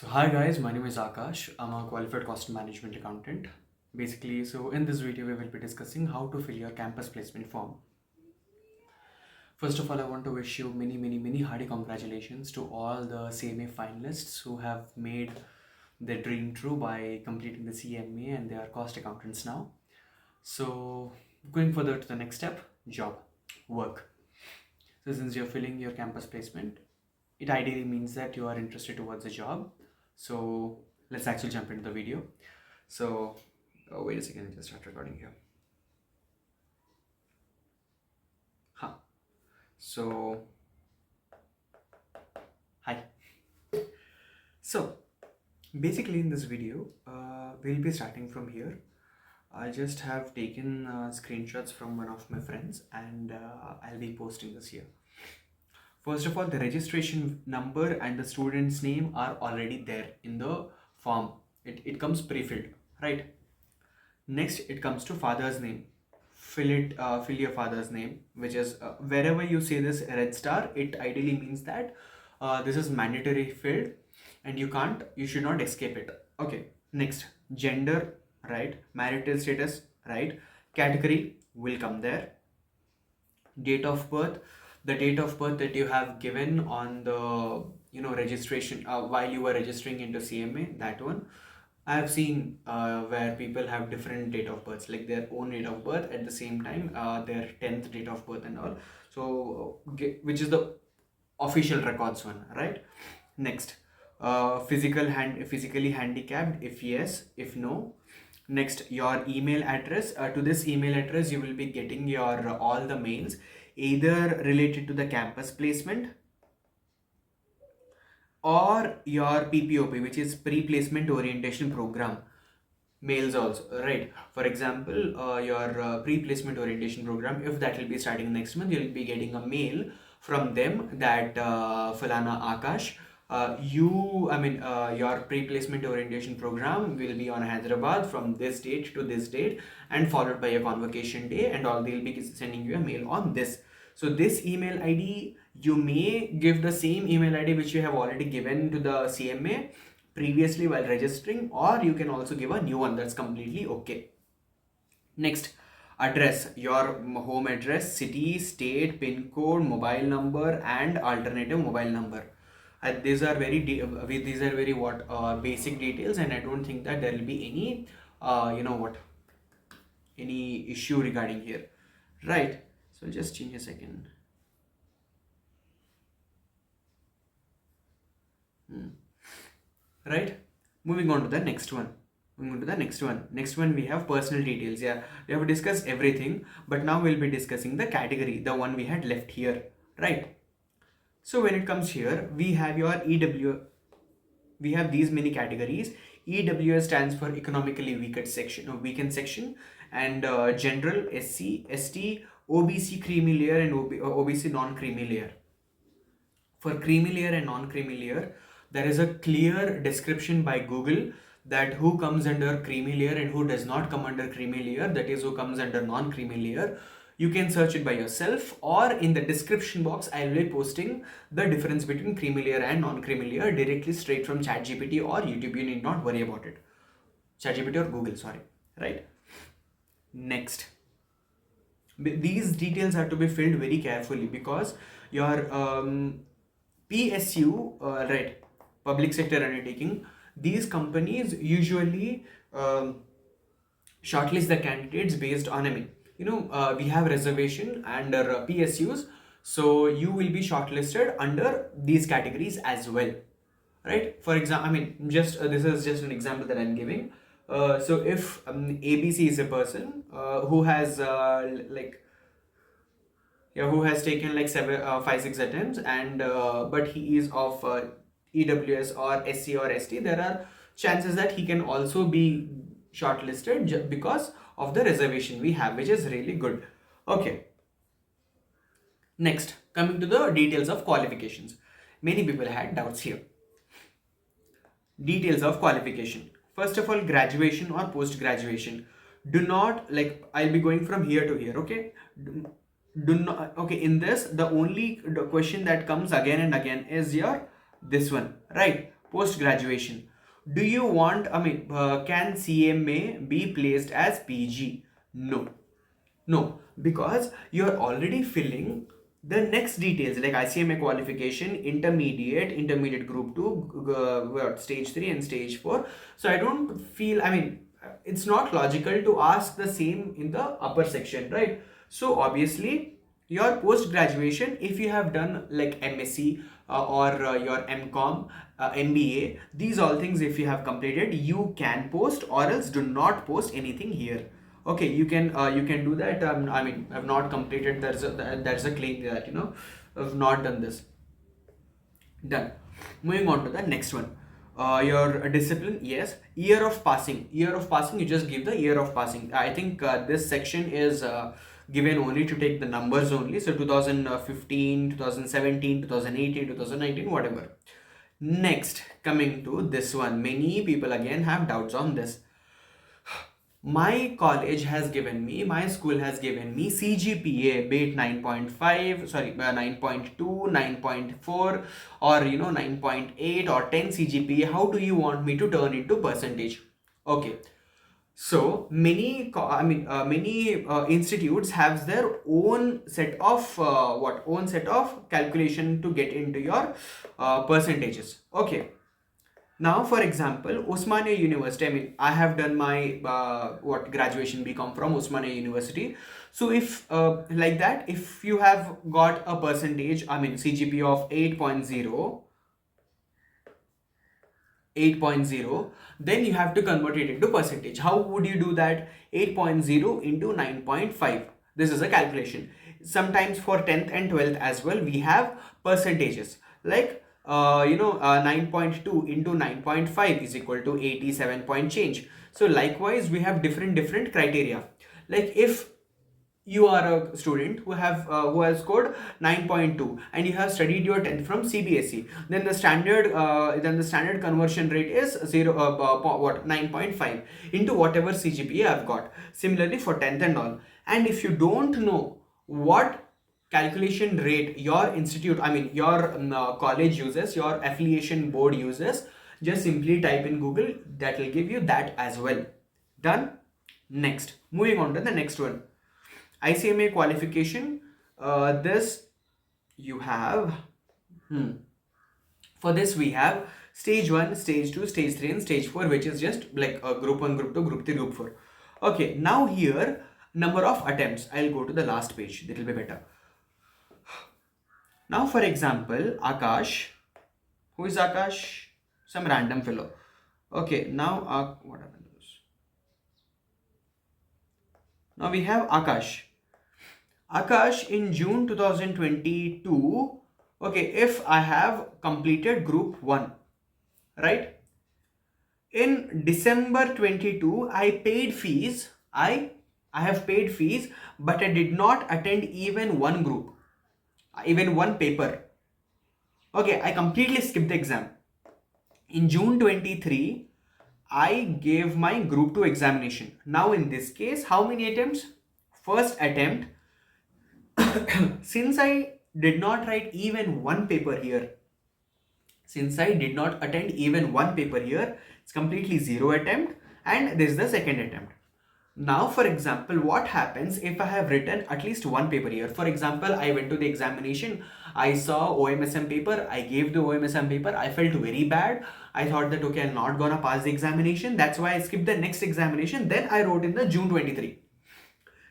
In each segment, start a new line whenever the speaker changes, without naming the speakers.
So hi guys, my name is Akash. I'm a qualified cost management accountant. Basically, so in this video we will be discussing how to fill your campus placement form. First of all, I want to wish you many hearty congratulations to all the CMA finalists who have made their dream true by completing the CMA and they are cost accountants now. So going further to the next step, job, work. So since you're filling your campus placement, it ideally means that you are interested towards a job. So let's actually jump into the video. So wait a second, I just start recording here. So hi. So basically in this video, we'll be starting from here. I just have taken screenshots from one of my friends and I'll be posting this here. First of all, the registration number and the student's name are already there in the form. It comes pre-filled, right? Next, it comes to father's name. Fill your father's name, which is wherever you see this red star, it ideally means that this is mandatory field and you should not escape it. Okay, next, gender, right? Marital status, right? Category will come there. Date of birth, the date of birth that you have given on the registration while you were registering into CMA, that one. I have seen where people have different date of births, like their own date of birth at the same time, their 10th date of birth and all. So, which is the official records one, right? Next, physically handicapped, if yes, if no. Next, your email address. To this email address, you will be getting your all the mails, either related to the campus placement or your PPOP, which is pre-placement orientation program mails also, right? For example, your pre-placement orientation program, if that will be starting next month, you'll be getting a mail from them that Falana Akash, your pre-placement orientation program will be on Hyderabad from this date to this date and followed by a convocation day, and all they'll be sending you a mail on this. So this email ID, you may give the same email ID which you have already given to the CMA previously while registering, or you can also give a new one. That's completely okay. Next, address, your home address, city, state, pin code, mobile number and alternative mobile number. These are very basic details, and I don't think that there will be any any issue regarding here, right? So I'll just change a second. Right, moving on to the next one. Next one we have personal details. Yeah, we have discussed everything, but now we'll be discussing the category, the one we had left here, right? So when it comes here, we have your EW. We have these many categories. EWS stands for economically weakened section, and general, SC, ST, OBC creamy layer and OBC non-creamy layer. For creamy layer and non-creamy layer, there is a clear description by Google that who comes under creamy layer and who does not come under creamy layer, that is who comes under non-creamy layer. You can search it by yourself, or in the description box I will be posting the difference between creamy layer and non-creamy layer directly straight from ChatGPT or YouTube. You need not worry about it. ChatGPT or Google, sorry, right? Next, these details are to be filled very carefully because your PSU, right, public sector undertaking, these companies usually shortlist the candidates based on, we have reservation under PSUs, so you will be shortlisted under these categories as well, right? For example, this is just an example that I'm giving. So if ABC is a person who has who has taken like 5-6 attempts, and but he is of EWS or SC or ST, there are chances that he can also be shortlisted because of the reservation we have, which is really good. Okay. Next, coming to the details of qualifications. Many people had doubts here. Details of qualification. First of all, graduation or post-graduation. Do not, I'll be going from here to here, okay? Do not, okay, in this, the question that comes again and again is this one, right? post graduation. Do you want, can CMA be placed as PG? No. No, because you're already filling the next details like ICMA qualification, intermediate group 2, stage 3 and stage 4. So I don't feel, it's not logical to ask the same in the upper section, right? So obviously your post graduation, if you have done like MSc or your MCom, MBA, these all things if you have completed, you can post, or else do not post anything here. Okay, you can do that. I've not completed, there's a claim that I've not done this. Done. Moving on to the next one. Your discipline, yes. Year of passing, you just give the year of passing. I think this section is given only to take the numbers only. So 2015, 2017, 2018, 2019, whatever. Next, coming to this one. Many people again have doubts on this. My college has given me, my school has given me CGPA, be it 9.5, 9.2, 9.4, or 9.8 or 10 CGPA. How do you want me to turn into percentage? Okay. So many, many institutes have their own set of calculation to get into your percentages. Okay. Now, for example, Osmania University, I have done my graduation BCom from Osmania University. So if like that, if you have got a percentage, CGPA of 8.0, then you have to convert it into percentage. How would you do that? 8.0 into 9.5. This is a calculation. Sometimes for 10th and 12th as well, we have percentages like 9.2 into 9.5 is equal to 87 point change. So likewise, we have different criteria. Like if you are a student who has scored 9.2 and you have studied your 10th from CBSE, then the standard conversion rate is 9.5 into whatever CGPA I've got. Similarly for 10th and all. And if you don't know what calculation rate your institute, your college uses, your affiliation board uses, just simply type in Google. That will give you that as well. Done. Next, moving on to the next one. ICMA qualification. This you have. For this we have stage 1, stage 2, stage 3 and stage 4, which is just like group 1, group 2, group 3, group 4. Okay, now here number of attempts. I'll go to the last page. That will be better. Now for example, Akash. Who is Akash? Some random fellow. Okay, now what happened to this? Now we have Akash. Akash in June 2022. Okay, if I have completed group 1, right? In December 22, I paid fees. I have paid fees, but I did not attend even one group, even one paper. Okay, I completely skipped the exam. In June 23, I gave my group 2 examination. Now in this case, how many attempts? First attempt. Since I did not write even one paper here, since I did not attend even one paper here, it's completely 0 attempt, and this is the second attempt. Now, for example, what happens if I have written at least one paper here? For example, I went to the examination, I saw OMSM paper, I gave the OMSM paper, I felt very bad. I thought that, okay, I'm not gonna pass the examination. That's why I skipped the next examination. Then I wrote in the June 23.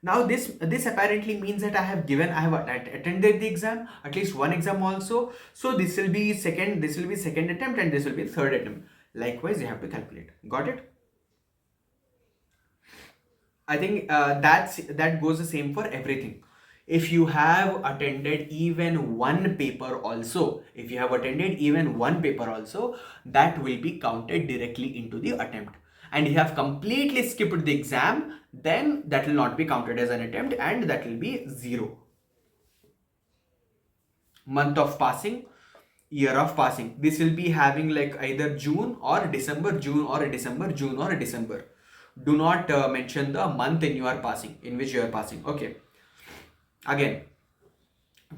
Now this apparently means that I have attended the exam, at least one exam also. So this will be second attempt, and this will be third attempt. Likewise, you have to calculate. Got it? I think that goes the same for everything. If you have attended even one paper also, that will be counted directly into the attempt. And you have completely skipped the exam, then that will not be counted as an attempt, and that will be 0. Month of passing, year of passing. This will be having like either June or December, June or December, June or December. Do not mention the month in which you are passing. Okay. Again,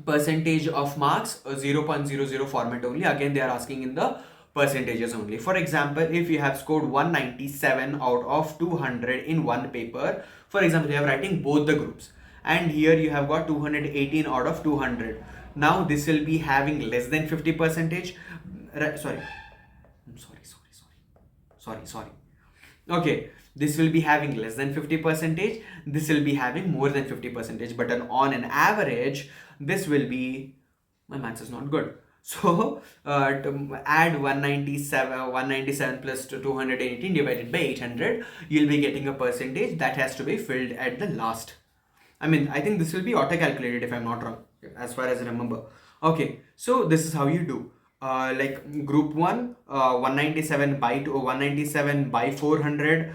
percentage of marks, 0.00 format only. Again, they are asking in the percentages only. For example, if you have scored 197 out of 200 in one paper, for example, you are writing both the groups, and here you have got 218 out of 200. Now this will be having less than 50 percentage. Sorry. Okay, this will be having less than 50 percentage. This will be having more than 50 percentage. But on an average, this will be, my maths is not good. So to add 197 plus 218 divided by 800, you'll be getting a percentage that has to be filled at the last. I mean, I think this will be auto calculated if I'm not wrong, as far as I remember. Okay, so this is how you do. Like group 1, 197 by 197 by 400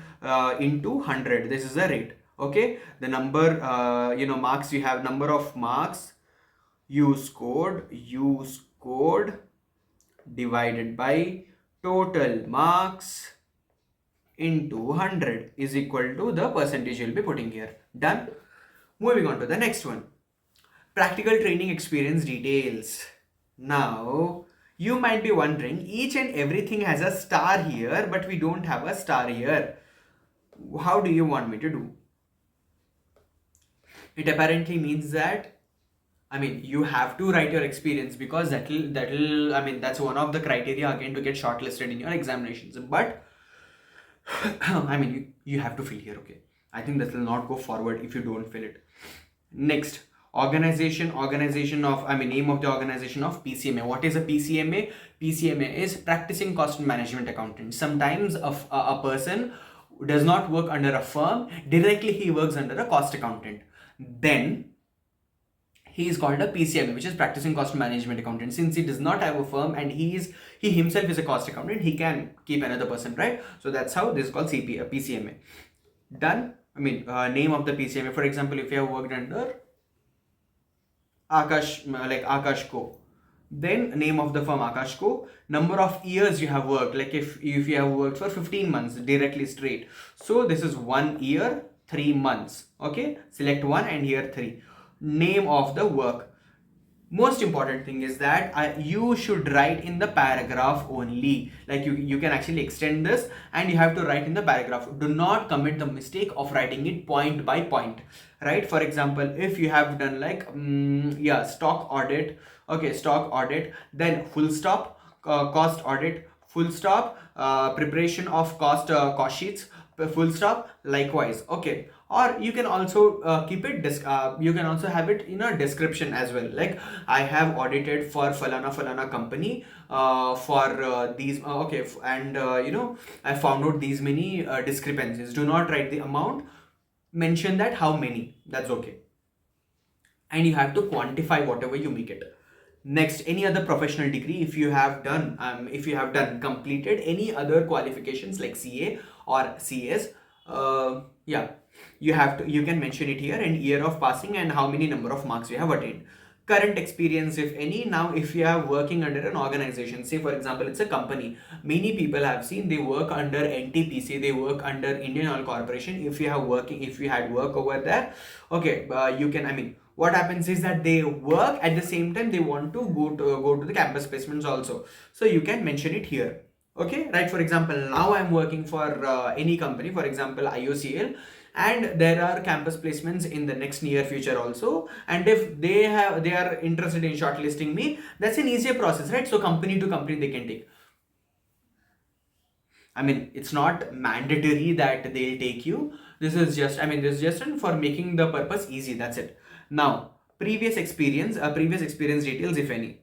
into 100. This is the rate. Okay, the number, marks you have, number of marks you scored divided by total marks into 100 is equal to the percentage you'll be putting here. Done. Moving on to the next one. Practical training experience details. Now, you might be wondering, each and everything has a star here, but we don't have a star here. How do you want me to do? It apparently means that, I mean, you have to write your experience, because that'll I mean, that's one of the criteria again to get shortlisted in your examinations. But I mean, you have to fill here. Okay, I think that will not go forward if you don't fill it. Next, organization of, I mean, name of the organization of PCMA. What is a PCMA? PCMA is practicing cost management accountant. Sometimes a person does not work under a firm directly, he works under a cost accountant. Then he is called a PCMA, which is practicing cost management accountant. Since he does not have a firm and he himself is a cost accountant, he can keep another person, right? So that's how this is called PCMA. Done. I mean, name of the PCMA. For example, if you have worked under Akash, like Akash Co, then name of the firm Akash Co. Number of years you have worked, like if you have worked for 15 months directly straight, so this is 1 year 3 months. Okay, select 1 and here 3. Name of the work. Most important thing is that you should write in the paragraph only. Like you can actually extend this and you have to write in the paragraph. Do not commit the mistake of writing it point by point, right? For example, if you have done like stock audit, okay, stock audit, then full stop, cost audit, full stop, preparation of cost sheets, full stop, likewise. Okay, or you can also keep it you can also have it in a description as well, like I have audited for falana company for these and I found out these many discrepancies. Do not write the amount, mention that how many, that's okay, and you have to quantify whatever you make it. Next, any other professional degree, if you have done completed any other qualifications like CA or CS, you can mention it here, and year of passing and how many number of marks you have attained. Current experience, if any. Now, if you are working under an organization, say for example it's a company, many people have seen they work under NTPC, they work under Indian Oil Corporation. If you had work over there, okay, you can, I mean, what happens is that they work at the same time they want to go to the campus placements also, so you can mention it here. Okay, right? For example, now I'm working for any company, for example IOCL, and there are campus placements in the next near future also, and if they are interested in shortlisting me, that's an easier process, right? So company to company they can take. I mean, it's not mandatory that they'll take you. This is just for making the purpose easy, that's it. Now, previous experience details, if any.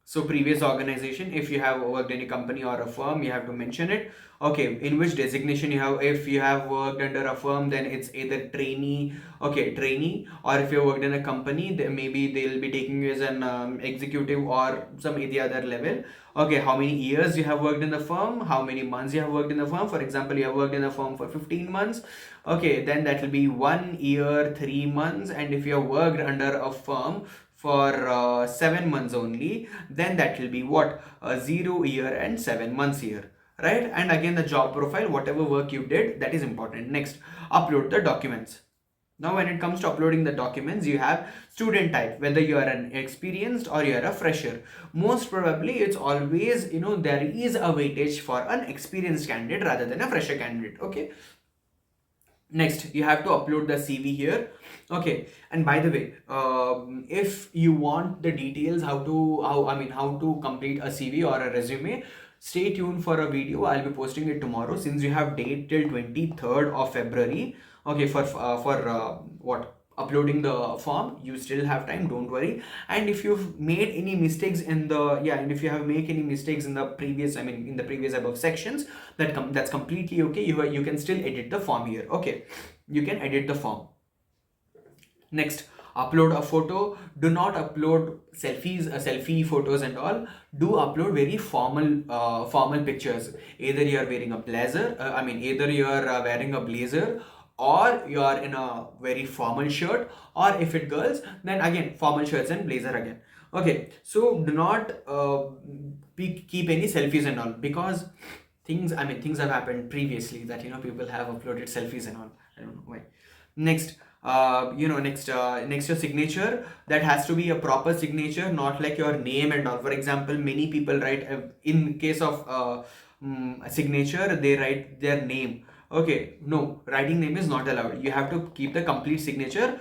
So previous organization, if you have worked in a company or a firm, you have to mention it. Okay, in which designation you have. If you have worked under a firm, then it's either trainee, or if you worked in a company, then maybe they'll be taking you as an executive or some any other level. Okay, how many years you have worked in the firm, how many months you have worked in the firm. For example, you have worked in the firm for 15 months. Okay, then that will be 1 year 3 months, and if you have worked under a firm for 7 months only, then that will be what, 0 year and 7 months here, right? And again, the job profile, whatever work you did, that is important. Next, upload the documents. Now when it comes to uploading the documents, you have student type, whether you are an experienced or you are a fresher. Most probably it's always, there is a weightage for an experienced candidate rather than a fresher candidate. Okay. Next, you have to upload the CV here. Okay, and by the way, if you want the details how to complete a CV or a resume, stay tuned for a video. I'll be posting it tomorrow, since you have date till 23rd of February. Okay, for what, uploading the form, you still have time, don't worry. And if you've made any mistakes in the, yeah, and if you have made any mistakes in the previous, in the previous above sections, that's completely okay. You can still edit the form here. Okay, you can edit the form. Next, upload a photo. Do not upload selfie photos and all. Do upload very formal pictures. Either you are wearing a blazer, either you are wearing a blazer, or you are in a very formal shirt, or if it girls, then again formal shirts and blazer again. Okay, so do not keep any selfies and all, because things have happened previously that people have uploaded selfies and all. I don't know why. Next, next your signature, that has to be a proper signature, not like your name and all. For example, many people write, in case of a signature, they write their name. Okay, no, writing name is not allowed. You have to keep the complete signature.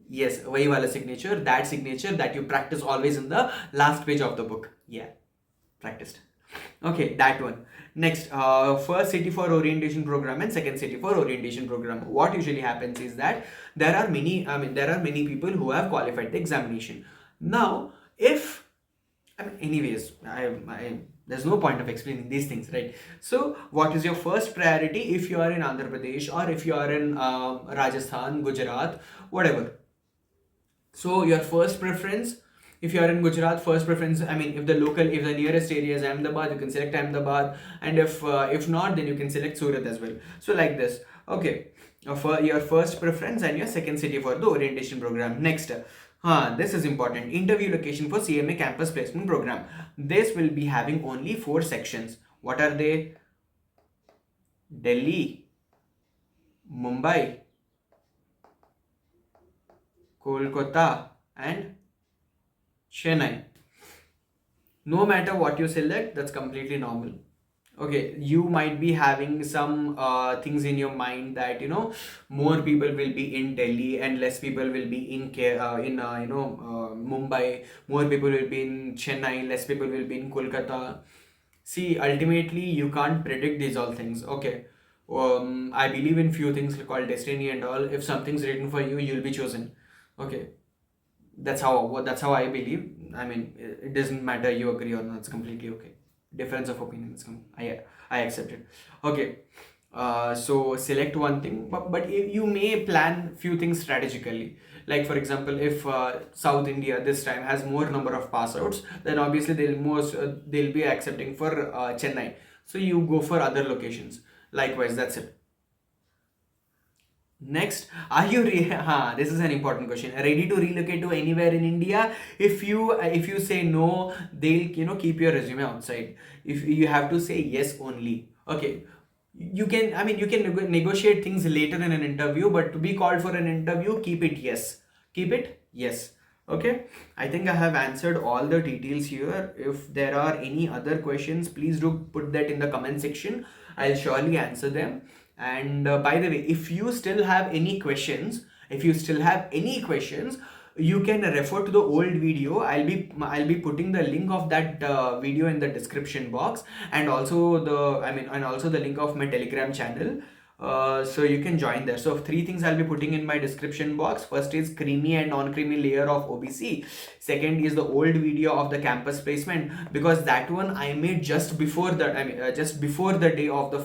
Yes, wahi wala signature, that you practice always in the last page of the book. Yeah, practiced. Okay, that one. Next, first city for orientation program and second city for orientation program. What usually happens is that there are many people who have qualified the examination. Now, if anyways, there's no point of explaining these things, right? So what is your first priority if you are in Andhra Pradesh, or if you are in Rajasthan, Gujarat, whatever? So your first preference, if you are in Gujarat, first preference, if the nearest area is Ahmedabad, you can select Ahmedabad, and if not, then you can select Surat as well. So like this. Okay, for your first preference and your second city for the orientation program. Next, this is important. Interview location for CMA campus placement program. This will be having only 4 sections. What are they? Delhi, Mumbai, Kolkata, and Chennai. No matter what you select, that's completely normal. Okay, you might be having some things in your mind that more people will be in Delhi and less people will be in Mumbai. More people will be in Chennai, less people will be in Kolkata. See, ultimately you can't predict these all things. Okay, I believe in few things called destiny and all. If something's written for you, you'll be chosen. Okay, that's how I believe. It doesn't matter you agree or not. It's completely okay. Difference of opinion is I accept it. Okay. So select one thing, but you may plan few things strategically. Like for example, if South India this time has more number of pass outs, then obviously they'll be accepting for Chennai. So you go for other locations. Likewise, that's it. Next, are you this is an important question. Ready to relocate to anywhere in India? If you say no, they'll keep your resume outside. If you have to say yes only. Okay. You can negotiate things later in an interview, but to be called for an interview, keep it yes. Keep it yes. Okay. I think I have answered all the details here. If there are any other questions, please do put that in the comment section. I'll surely answer them. And by the way, if you still have any questions, you can refer to the old video. I'll be putting the link of that video in the description box, and also the link of my Telegram channel. So you can join there. So 3 things I'll be putting in my description box. First is creamy and non-creamy layer of OBC. Second is the old video of the campus placement, because that one I made just before the day of the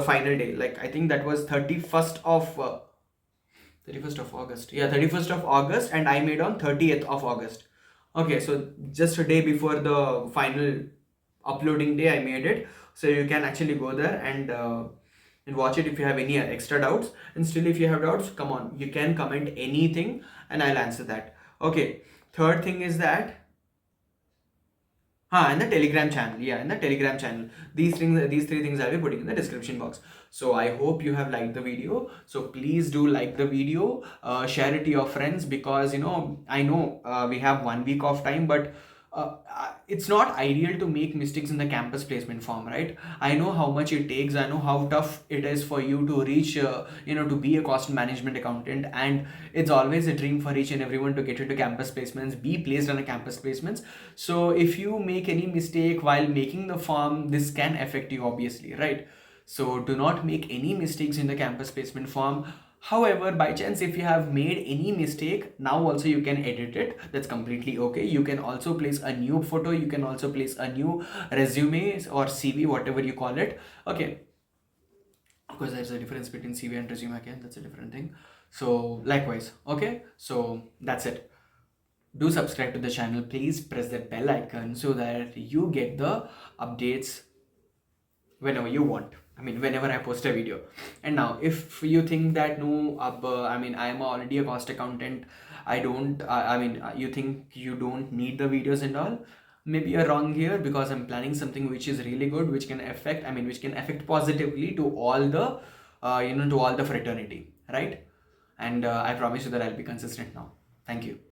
final day. Like I think that was 31st of August. Yeah, 31st of August, and I made on 30th of August. Okay, so just a day before the final uploading day I made it. So you can actually go there and watch it if you have any extra doubts. And still, if you have doubts, come on, you can comment anything and I'll answer that. Okay, third thing is that And the Telegram channel. Yeah, in the Telegram channel. These three things I'll be putting in the description box. So I hope you have liked the video. So please do like the video, share it to your friends, because I know we have 1 week of time, but it's not ideal to make mistakes in the campus placement form, right? I know how much it takes. I know how tough it is for you to reach, to be a cost management accountant, and it's always a dream for each and everyone to get into campus placements, be placed on a campus placements. So if you make any mistake while making the form, this can affect you, obviously, right? So do not make any mistakes in the campus placement form. However, by chance, if you have made any mistake, now also you can edit it. That's completely okay. You can also place a new photo. You can also place a new resume or CV, whatever you call it. Okay. Of course, there's a difference between CV and resume again. That's a different thing. So likewise, okay. So that's it. Do subscribe to the channel. Please press that bell icon so that you get the updates whenever you want. I mean, whenever I post a video. And now, if you think that no, I mean, I am already a cost accountant, I don't, you think you don't need the videos and all, maybe you're wrong here, because I'm planning something which is really good, which can affect, which can affect positively to all the, to all the fraternity, right? And I promise you that I'll be consistent now. Thank you.